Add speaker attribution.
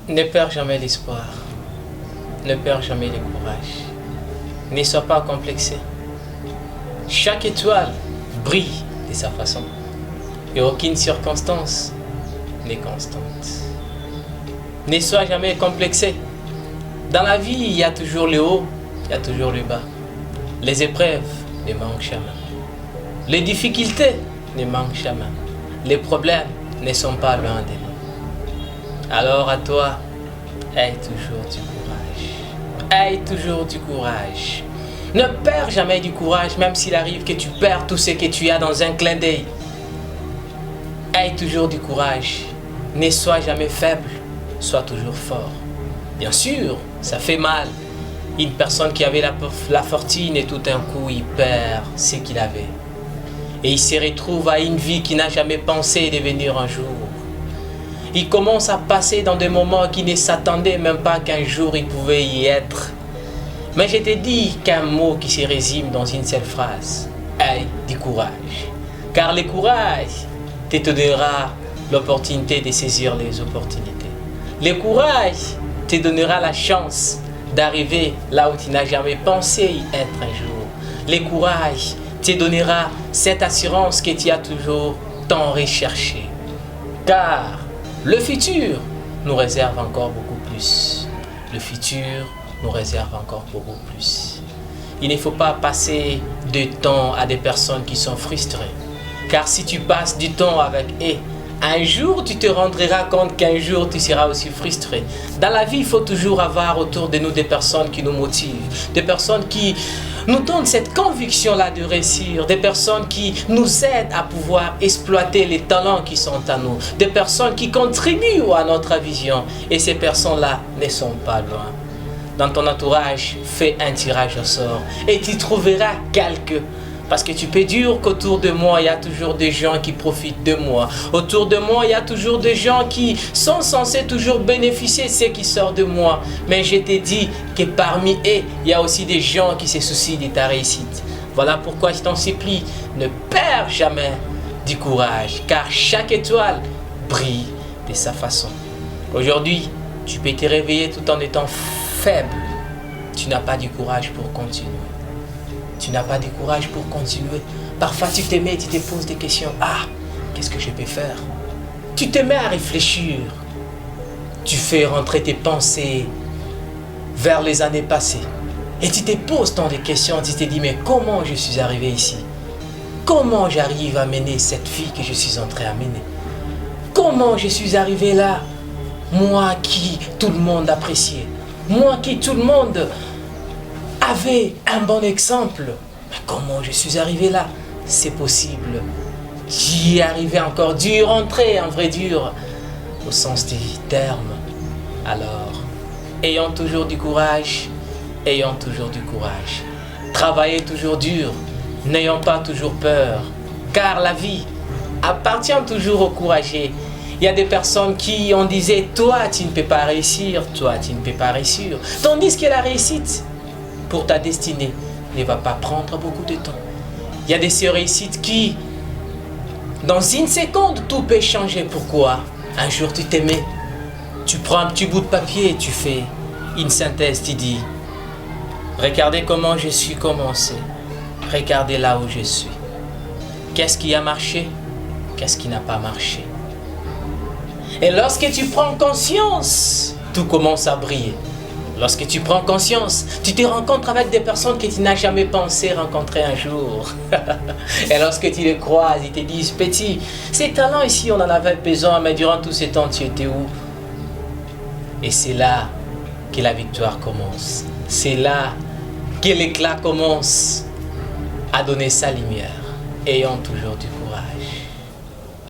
Speaker 1: Ne perds jamais l'espoir. Ne perds jamais le courage. Ne sois pas complexé. Chaque étoile brille de sa façon. Et aucune circonstance n'est constante. Ne sois jamais complexé. Dans la vie, il y a toujours le haut, il y a toujours le bas. Les épreuves ne manquent jamais. Les difficultés ne manquent jamais. Les problèmes ne sont pas loin de nous. Alors à toi, aie toujours du courage. Aie toujours du courage. Ne perds jamais du courage, même s'il arrive que tu perds tout ce que tu as dans un clin d'œil. Aie toujours du courage. Ne sois jamais faible, sois toujours fort. Bien sûr, ça fait mal. Une personne qui avait la fortune et tout d'un coup, il perd ce qu'il avait. Et il se retrouve à une vie qu'il n'a jamais pensé devenir un jour. Il commence à passer dans des moments qu'il ne s'attendait même pas qu'un jour il pouvait y être. Mais je te dis qu'un mot qui se résume dans une seule phrase. Aie du courage. Car le courage te donnera l'opportunité de saisir les opportunités. Le courage te donnera la chance d'arriver là où tu n'as jamais pensé y être un jour. Le courage te donnera cette assurance que tu as toujours tant recherché. Car le futur nous réserve encore beaucoup plus. Le futur nous réserve encore beaucoup plus. Il ne faut pas passer de temps à des personnes qui sont frustrées. Car si tu passes du temps avec eux, un jour tu te rendras compte qu'un jour tu seras aussi frustré. Dans la vie, il faut toujours avoir autour de nous des personnes qui nous motivent, des personnes qui nous donnent cette conviction-là de réussir, des personnes qui nous aident à pouvoir exploiter les talents qui sont à nous, des personnes qui contribuent à notre vision. Et ces personnes-là ne sont pas loin. Dans ton entourage, fais un tirage au sort et tu trouveras quelques. Parce que tu peux dire qu'autour de moi, il y a toujours des gens qui profitent de moi. Autour de moi, il y a toujours des gens qui sont censés toujours bénéficier de ce qui sort de moi. Mais je te dis que parmi eux, il y a aussi des gens qui se soucient de ta réussite. Voilà pourquoi je t'en supplie, ne perds jamais du courage. Car chaque étoile brille de sa façon. Aujourd'hui, tu peux te réveiller tout en étant faible. Tu n'as pas du courage pour continuer. Tu n'as pas de courage pour continuer. Parfois, tu te mets, tu te poses des questions. Ah, qu'est-ce que je peux faire? Tu te mets à réfléchir. Tu fais rentrer tes pensées vers les années passées. Et tu te poses tant de questions. Tu te dis, mais comment je suis arrivé ici? Comment j'arrive à mener cette vie que je suis en train de mener? Comment je suis arrivé là? Moi qui tout le monde appréciait. Moi qui tout le monde avait un bon exemple. Mais comment je suis arrivé là? C'est possible. J'y arrivé encore dur, rentrer en vrai dur, au sens des termes. Alors, ayons toujours du courage, ayons toujours du courage. Travaillez toujours dur, n'ayons pas toujours peur, car la vie appartient toujours aux courageux. Il y a des personnes qui ont disait, toi tu ne peux pas réussir, toi tu ne peux pas réussir. Tandis que la réussite pour ta destinée ne va pas prendre beaucoup de temps. Il y a des réussites qui, dans une seconde, tout peut changer. Pourquoi? Un jour tu t'aimais, tu prends un petit bout de papier et tu fais une synthèse, tu dis, regardez comment je suis commencé, regardez là où je suis. Qu'est-ce qui a marché? Qu'est-ce qui n'a pas marché? Et lorsque tu prends conscience, tout commence à briller. Lorsque tu prends conscience, tu te rencontres avec des personnes que tu n'as jamais pensé rencontrer un jour. Et lorsque tu les croises, ils te disent, petit, ces talents ici, on en avait besoin, mais durant tout ce temps, tu étais où? Et c'est là que la victoire commence. C'est là que l'éclat commence à donner sa lumière. Ayons toujours du